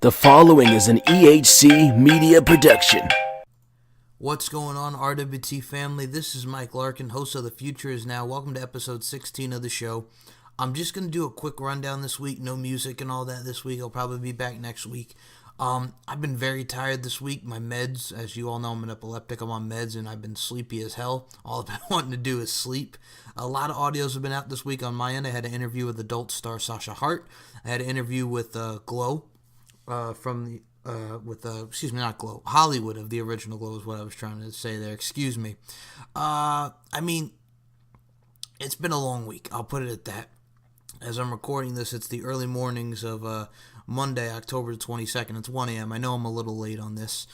The following is an EHC media production. What's going on, RWT family? This is Mike Larkin, host of The Future Is Now. Welcome to episode 16 of the show. I'm just going to do a quick rundown this week. No music and all that this week. I'll probably be back next week. I've been very tired this week. My meds, as you all know, I'm an epileptic. I'm on meds, and I've been sleepy as hell. All I've been wanting to do is sleep. A lot of audios have been out this week on my end. I had an interview with adult star Sasha Hart. I had an interview with Glow not Glow, Hollywood of the original Glow is what I was trying to say there. Excuse me. It's been a long week. I'll put it at that. As I'm recording this, it's the early mornings of Monday, October 22nd. It's 1 a.m. I know I'm a little late on this.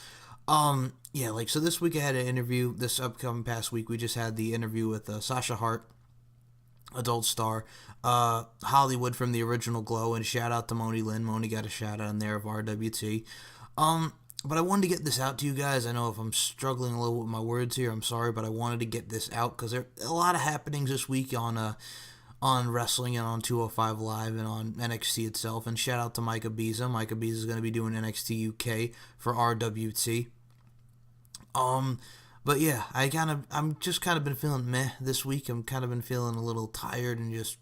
So this week I had an interview. This upcoming past week, we just had the interview with Sasha Hart, adult star, Hollywood from the original Glow, and shout out to Moni Lynn. Moni got a shout out in there of RWT. But I wanted to get this out to you guys. I know if I'm struggling a little with my words here, I'm sorry, but I wanted to get this out because there are a lot of happenings this week on wrestling and on 205 Live and on NXT itself. And shout out to Micah Biza. Micah Biza is going to be doing NXT UK for RWT. But yeah, I'm just kind of been feeling meh this week. I'm kind of been feeling a little tired and just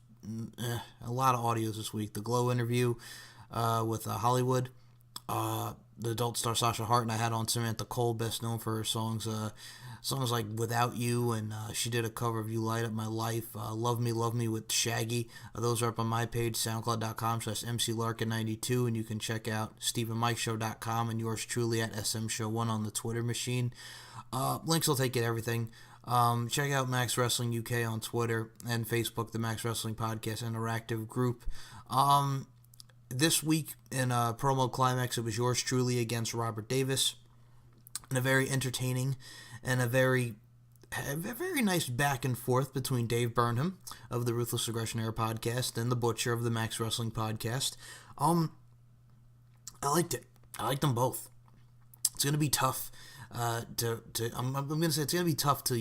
a lot of audios this week. The Glow interview with Hollywood, the adult star Sasha Hart, and I had on Samantha Cole, best known for her songs like Without You, and she did a cover of You Light Up My Life, Love Me with Shaggy. Those are up on my page, soundcloud.com/MCLarkin92, and you can check out StephenMikeShow.com and yours truly at SMShow1 on the Twitter machine. Links will take you to everything. Check out Max Wrestling UK on Twitter and Facebook, the Max Wrestling Podcast Interactive Group. This week in Promo Climax, it was yours truly against Robert Davis, and a very entertaining and a very nice back and forth between Dave Burnham of the Ruthless Aggression Era podcast and the Butcher of the Max Wrestling Podcast. I liked it. I liked them both. It's gonna be tough. I'm gonna say it's gonna be tough to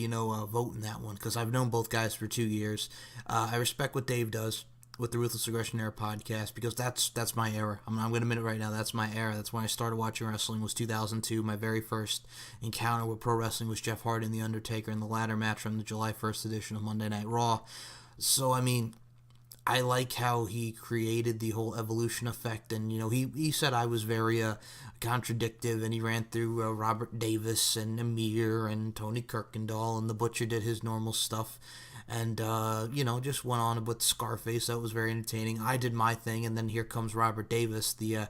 vote in that one because I've known both guys for 2 years. I respect what Dave does with the Ruthless Aggression Era podcast because that's my era. I'm going to admit it right now. That's my era. That's when I started watching wrestling. Was 2002. My very first encounter with pro wrestling was Jeff Hardy and The Undertaker in the ladder match from the July 1st edition of Monday Night Raw. So I like how he created the whole evolution effect, and he said I was very contradictive, and he ran through Robert Davis and Amir and Tony Kirkendall, and the Butcher did his normal stuff, and just went on with Scarface. That was very entertaining. I did my thing, and then here comes Robert Davis, the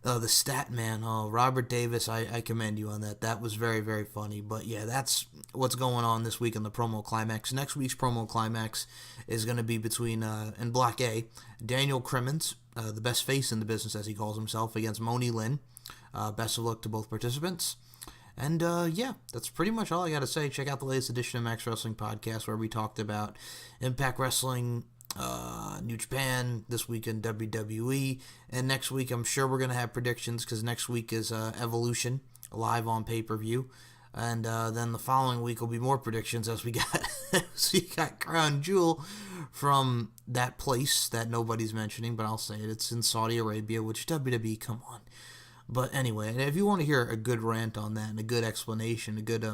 the stat man. Oh, Robert Davis, I commend you on that. That was very, very funny. But yeah, that's what's going on this week in the Promo Climax. Next week's Promo Climax is going to be between, in Block A, Daniel Crimmins, the best face in the business, as he calls himself, against Moni Lynn. Best of luck to both participants. And that's pretty much all I got to say. Check out the latest edition of Max Wrestling Podcast where we talked about Impact Wrestling, New Japan, this week in WWE, and next week I'm sure we're going to have predictions because next week is Evolution live on pay-per-view, and then the following week will be more predictions as we got Crown Jewel from that place that nobody's mentioning, but I'll say it. It's in Saudi Arabia, which WWE, come on. But anyway, if you want to hear a good rant on that and a good explanation, a good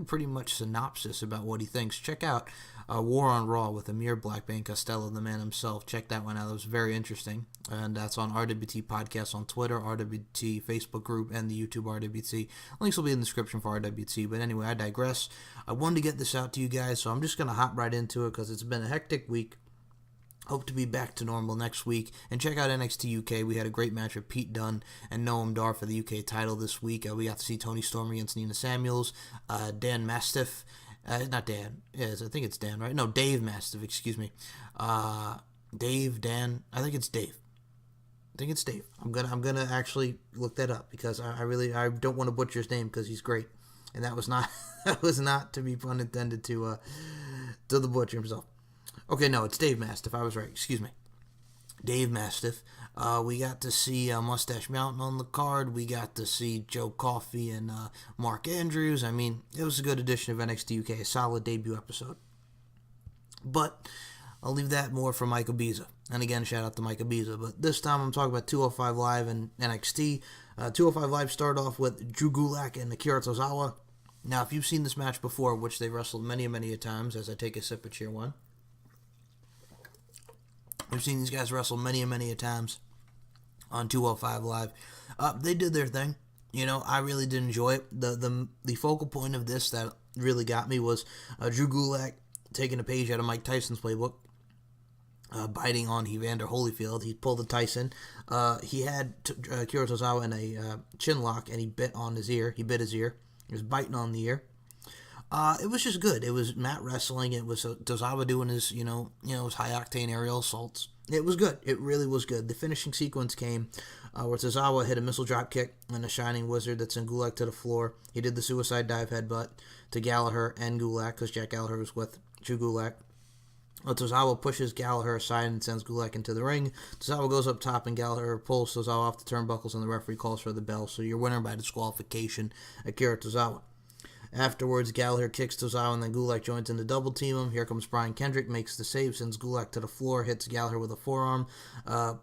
pretty much synopsis about what he thinks, check out War on Raw with Amir Blackbane Costello, the man himself. Check that one out. It was very interesting. And that's on RWT Podcast on Twitter, RWT Facebook group, and the YouTube RWT. Links will be in the description for RWT. But anyway, I digress. I wanted to get this out to you guys, so I'm just going to hop right into it because it's been a hectic week. Hope to be back to normal next week. And check out NXT UK. We had a great match with Pete Dunne and Noam Dar for the UK title this week. We got to see Toni Storm against Nina Samuels. Dan Mastiff. Not Dan. Yes, I think it's Dan, right? No, Dave Mastiff, excuse me. Dan. I think it's Dave. I'm gonna actually look that up because I don't want to butcher his name because he's great. And that was not to be pun intended to the Butcher himself. Okay, no, it's Dave Mastiff. I was right. Excuse me. Dave Mastiff. We got to see Mustache Mountain on the card. We got to see Joe Coffey and Mark Andrews. It was a good edition of NXT UK, a solid debut episode. But I'll leave that more for Mike Ibiza. And again, shout out to Mike Ibiza. But this time I'm talking about 205 Live and NXT. 205 Live started off with Drew Gulak and Akira Tozawa. Now, if you've seen this match before, which they wrestled many, many a times, as I take a sip of Cheer 1. We've seen these guys wrestle many, many a times on 205 Live. They did their thing. You know, I really did enjoy it. The focal point of this that really got me was Drew Gulak taking a page out of Mike Tyson's playbook, biting on Evander Holyfield. He pulled the Tyson. He had Akira Tozawa in a chin lock, and he bit on his ear. He bit his ear. He was biting on the ear. It was just good. It was Matt wrestling. It was Tozawa doing his, his high octane aerial assaults. It was good. It really was good. The finishing sequence came where Tozawa hit a missile drop kick and a shining wizard that sent Gulak to the floor. He did the suicide dive headbutt to Gallagher and Gulak because Jack Gallagher was with Drew Gulak. Tozawa pushes Gallagher aside and sends Gulak into the ring. Tozawa goes up top and Gallagher pulls Tozawa off the turnbuckles and the referee calls for the bell. So your winner by disqualification, Akira Tozawa. Afterwards, Gallagher kicks Tozawa and then Gulak joins in the double team him. Here comes Brian Kendrick, makes the save, sends Gulak to the floor, hits Gallagher with a forearm,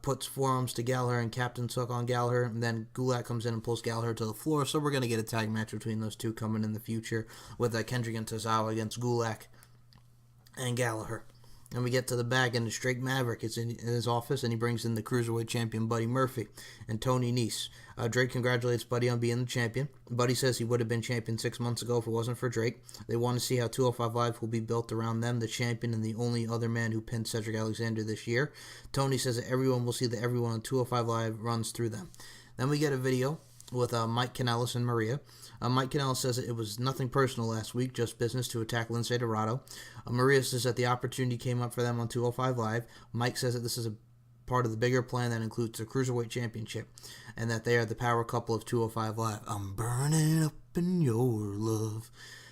puts forearms to Gallagher and Captain's Hook on Gallagher, and then Gulak comes in and pulls Gallagher to the floor. So we're going to get a tag match between those two coming in the future with Kendrick and Tozawa against Gulak and Gallagher. And we get to the back, and Drake Maverick is in his office, and he brings in the Cruiserweight champion, Buddy Murphy, and Tony Nese. Drake congratulates Buddy on being the champion. Buddy says he would have been champion 6 months ago if it wasn't for Drake. They want to see how 205 Live will be built around them, the champion and the only other man who pinned Cedric Alexander this year. Tony says that everyone will see that everyone on 205 Live runs through them. Then we get a video with Mike Kanellis and Maria. Mike Kanellis says that it was nothing personal last week, just business to attack Lince Dorado. Maria says that the opportunity came up for them on 205 Live. Mike says that this is a part of the bigger plan that includes the Cruiserweight Championship, and that they are the power couple of 205 Live. I'm burning up in your love.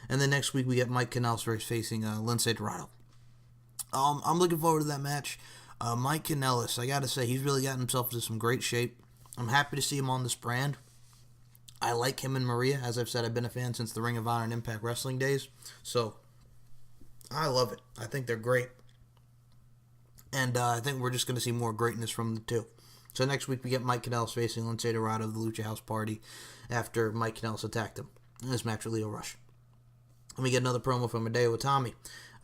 And then next week we get Mike Kanellis facing Lince Dorado. I'm looking forward to that match. Mike Kanellis, I gotta say, he's really gotten himself into some great shape. I'm happy to see him on this brand. I like him and Maria. As I've said, I've been a fan since the Ring of Honor and Impact Wrestling days. So, I love it. I think they're great. And I think we're just going to see more greatness from the two. So next week we get Mike Kanellis facing Lince Dorado of the Lucha House Party after Mike Kanellis attacked him in his match with Lio Rush. And we get another promo from Hideo Itami.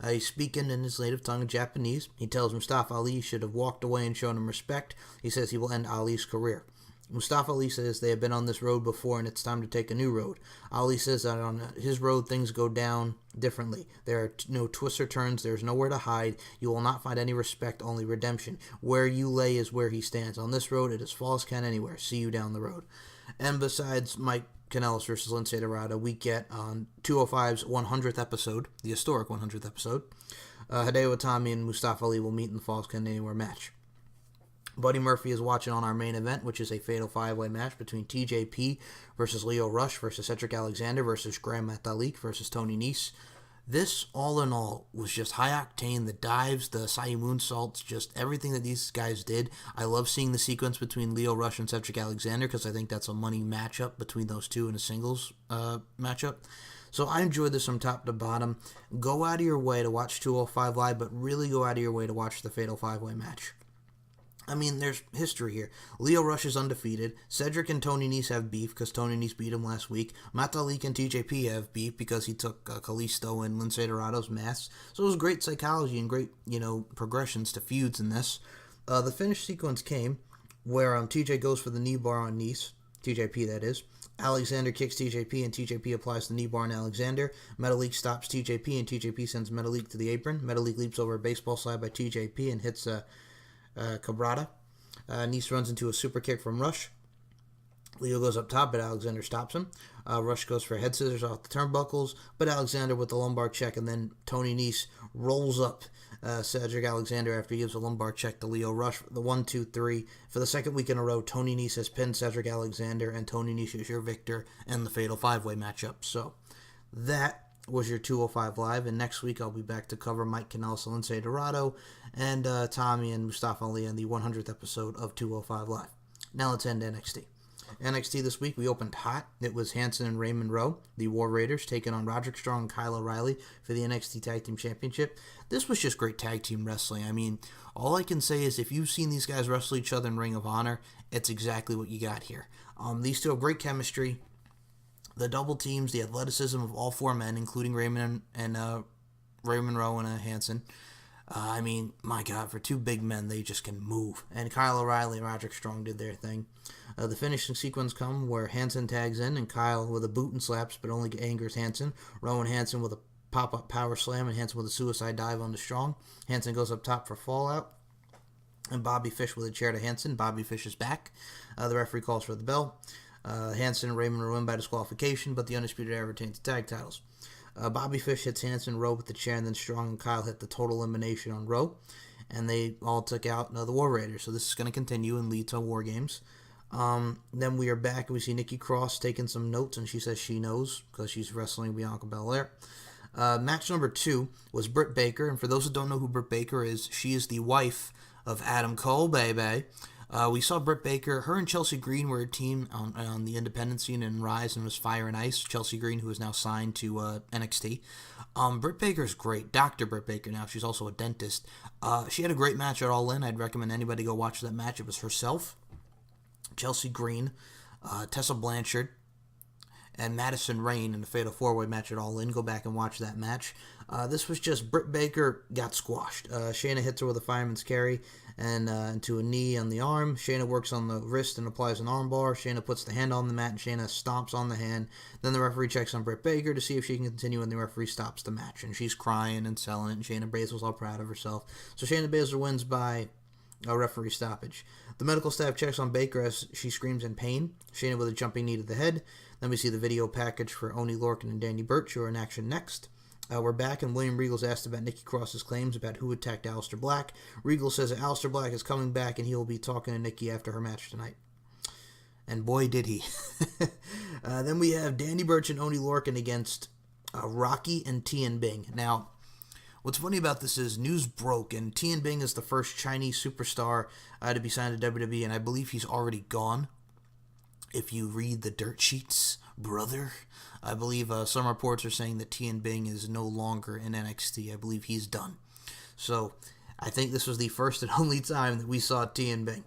He's speaking in his native tongue, Japanese. He tells Mustafa Ali should have walked away and shown him respect. He says he will end Ali's career. Mustafa Ali says they have been on this road before and it's time to take a new road. Ali says that on his road things go down differently. There are no twists or turns. There's nowhere to hide. You will not find any respect, only redemption. Where you lay is where he stands. On this road it is false count anywhere. See you down the road. And besides Mike Kanellis versus Lince Dorado, we get on 205's 100th episode, the historic 100th episode, Hideo Itami and Mustafa Ali will meet in the false count anywhere match. Buddy Murphy is watching on our main event, which is a fatal 5-way match between TJP versus Lio Rush versus Cedric Alexander versus Grand Metalik versus Tony Nese. This, all in all, was just high octane. The dives, the Asai moonsaults, just everything that these guys did. I love seeing the sequence between Lio Rush and Cedric Alexander because I think that's a money matchup between those two in a singles matchup. So I enjoyed this from top to bottom. Go out of your way to watch 205 Live, but really go out of your way to watch the fatal 5-way match. I mean, there's history here. Lio Rush is undefeated. Cedric and Tony Nese have beef because Tony Nese beat him last week. Metalik and TJP have beef because he took Kalisto and Lince Dorado's masks. So it was great psychology and great, progressions to feuds in this. The finish sequence came where TJ goes for the knee bar on Nese. TJP, that is. Alexander kicks TJP and TJP applies the knee bar on Alexander. Metalik stops TJP and TJP sends Metalik to the apron. Metalik leaps over a baseball slide by TJP and hits Cabrata. Nese runs into a super kick from Rush. Lio goes up top, but Alexander stops him. Rush goes for head scissors off the turnbuckles, but Alexander with the lumbar check, and then Tony Nese rolls up Cedric Alexander after he gives a lumbar check to Lio Rush. The 1, 2, 3. For the second week in a row, Tony Nese has pinned Cedric Alexander, and Tony Nese is your victor in the fatal 5-way matchup. So that was your 205 Live, and next week I'll be back to cover Mike Kanellis and Lince Dorado and Tommy and Mustafa Ali in the 100th episode of 205 Live. Now let's end NXT. NXT this week, we opened hot. It was Hanson and Raymond Rowe, the War Raiders, taking on Roderick Strong and Kyle O'Reilly for the NXT Tag Team Championship. This was just great tag team wrestling. I mean, all I can say is if you've seen these guys wrestle each other in Ring of Honor, it's exactly what you got here. These two have great chemistry. The double teams, the athleticism of all four men, including Raymond Rowe and Hanson. I mean, my God, for two big men, they just can move. And Kyle O'Reilly and Roderick Strong did their thing. The finishing sequence come where Hanson tags in, and Kyle with a boot and slaps, but only angers Hanson. Rowe and Hanson with a pop-up power slam, and Hanson with a suicide dive on the Strong. Hanson goes up top for fallout. And Bobby Fish with a chair to Hanson. Bobby Fish is back. The referee calls for the bell. Hanson and Raymond win by disqualification, but the Undisputed Era retains the tag titles. Bobby Fish hits Hanson Rowe with the chair, and then Strong and Kyle hit the total elimination on Rowe. And they all took out the War Raiders. So this is going to continue and lead to War Games. Then we are back, and we see Nikki Cross taking some notes, and she says she knows because she's wrestling Bianca Belair. Match number 2 was Britt Baker, and for those who don't know who Britt Baker is, she is the wife of Adam Cole, baby. We saw Britt Baker, her and Chelsea Green were a team on the independent scene in Rise and was Fire and Ice. Chelsea Green, who is now signed to NXT. Britt Baker's great. Dr. Britt Baker now. She's also a dentist. She had a great match at All In. I'd recommend anybody go watch that match. It was herself, Chelsea Green, Tessa Blanchard, and Madison Rayne in the Fatal 4-Way match at All In. Go back and watch that match. This was just Britt Baker got squashed. Shayna hits her with a fireman's carry and into a knee on the arm. Shayna works on the wrist and applies an armbar. Shayna puts the hand on the mat, and Shayna stomps on the hand. Then the referee checks on Britt Baker to see if she can continue, and the referee stops the match. And she's crying and selling it, and Shayna Baszler's all proud of herself. So Shayna Baszler wins by a referee stoppage. The medical staff checks on Baker as she screams in pain. Shayna with a jumping knee to the head. Then we see the video package for Oney Lorcan and Danny Burch, who are in action next. We're back, and William Regal's asked about Nikki Cross's claims about who attacked Aleister Black. Regal says that Aleister Black is coming back, and he will be talking to Nikki after her match tonight. And boy, did he. Then we have Danny Burch and Oney Lorcan against Rocky and Tian Bing. Now, what's funny about this is news broke, and Tian Bing is the first Chinese superstar to be signed to WWE, and I believe he's already gone. If you read the dirt sheets, brother, I believe some reports are saying that Tian Bing is no longer in NXT. I believe he's done. So I think this was the first and only time that we saw Tian Bing.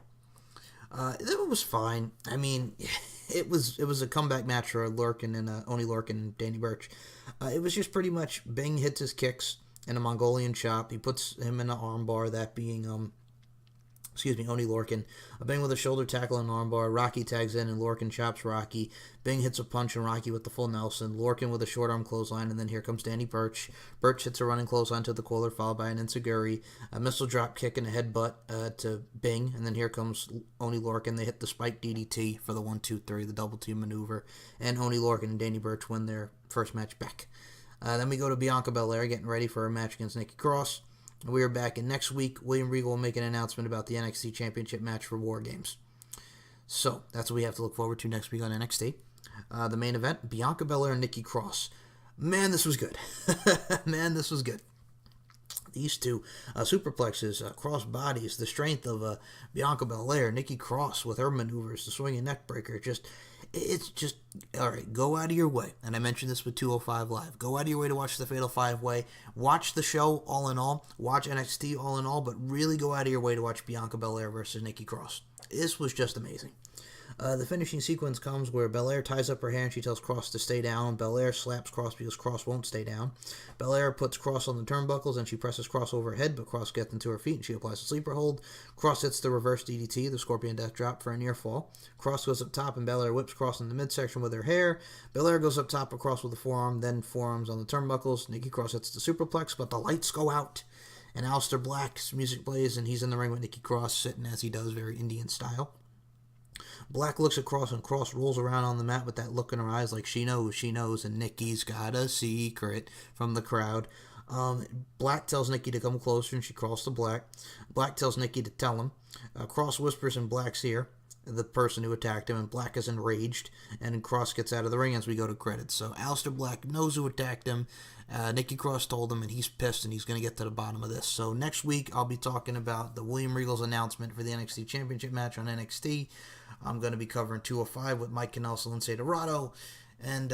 It was fine. I mean, it was a comeback match for Lorcan and Oney Lorcan and Danny Burch. It was just pretty much Bing hits his kicks and a Mongolian chop. He puts him in an armbar, that being Oney Lorcan. Bing with a shoulder tackle and armbar. Rocky tags in and Lorcan chops Rocky. Bing hits a punch and Rocky with the full Nelson. Lorcan with a short arm clothesline, and then here comes Danny Burch. Burch hits a running clothesline to the collar, followed by an enziguri, a missile drop kick and a headbutt to Bing, and then here comes Oney Lorcan. They hit the spike DDT for the 1-2-3, the double team maneuver, and Oney Lorcan and Danny Burch win their first match back. Then we go to Bianca Belair getting ready for a match against Nikki Cross. We are back, and next week, William Regal will make an announcement about the NXT Championship match for War Games. So, that's what we have to look forward to next week on NXT. The main event, Bianca Belair and Nikki Cross. Man, this was good. Man, this was good. These two superplexes, cross bodies, the strength of Bianca Belair, Nikki Cross with her maneuvers, the swinging neck breaker, it's just, all right, go out of your way. And I mentioned this with 205 Live. Go out of your way to watch the Fatal 5-Way. Watch the show all in all. Watch NXT all in all. But really go out of your way to watch Bianca Belair versus Nikki Cross. This was just amazing. The finishing sequence comes where Belair ties up her hand. She tells Cross to stay down. Belair slaps Cross because Cross won't stay down. Belair puts Cross on the turnbuckles and she presses Cross over her head, but Cross gets into her feet and she applies a sleeper hold. Cross hits the reverse DDT, the Scorpion Death Drop, for a near fall. Cross goes up top and Belair whips Cross in the midsection with her hair. Belair goes up top, across with a forearm, then forearms on the turnbuckles. Nikki Cross hits the superplex, but the lights go out. And Aleister Black's music plays and he's in the ring with Nikki Cross, sitting as he does, very Indian style. Black looks at Cross, and Cross rolls around on the mat with that look in her eyes like she knows, and Nikki's got a secret from the crowd. Black tells Nikki to come closer, and she crawls to Black. Black tells Nikki to tell him. Cross whispers in Black's ear, the person who attacked him, and Black is enraged, and Cross gets out of the ring as we go to credits. So Aleister Black knows who attacked him. Nikki Cross told him, and he's pissed, and he's going to get to the bottom of this. So next week, I'll be talking about the William Regal's announcement for the NXT Championship match on NXT. I'm going to be covering 205 with Mike Canelso and Lince Dorado, and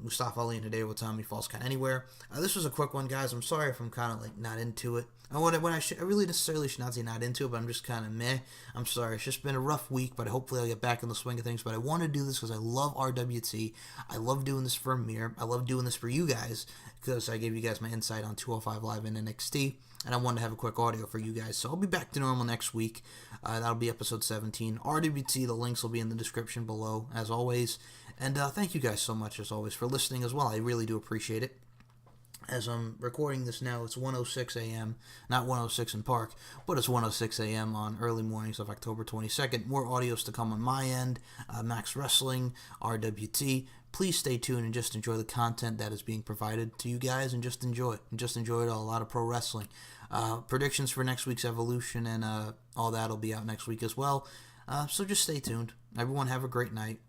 Mustafa Ali and Hideo Watami Falls Count Anywhere. This was a quick one, guys. I'm sorry if I'm kind of like not into it. I really necessarily should not say not into it, but I'm just kind of meh. I'm sorry. It's just been a rough week, but hopefully I'll get back in the swing of things. But I want to do this because I love RWT. I love doing this for Amir. I love doing this for you guys because I gave you guys my insight on 205 Live and NXT, and I wanted to have a quick audio for you guys. So I'll be back to normal next week. That'll be episode 17. RWT, the links will be in the description below, as always. And thank you guys so much, as always, for listening as well. I really do appreciate it. As I'm recording this now, it's 1:06 a.m., not 1:06 in Park, but it's 1:06 a.m. on early mornings of October 22nd. More audios to come on my end, Max Wrestling, RWT. Please stay tuned and just enjoy the content that is being provided to you guys, and just enjoy it. And just enjoy it all. A lot of pro wrestling. Predictions for next week's Evolution and all that will be out next week as well. So just stay tuned. Everyone have a great night.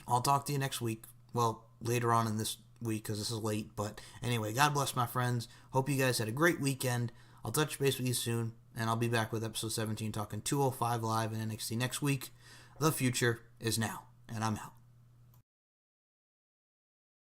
I'll talk to you next week. Well, later on in this week because this is late. But anyway, God bless my friends. Hope you guys had a great weekend. I'll touch base with you soon, and I'll be back with episode 17 talking 205 Live and NXT next week. The future is now, and I'm out.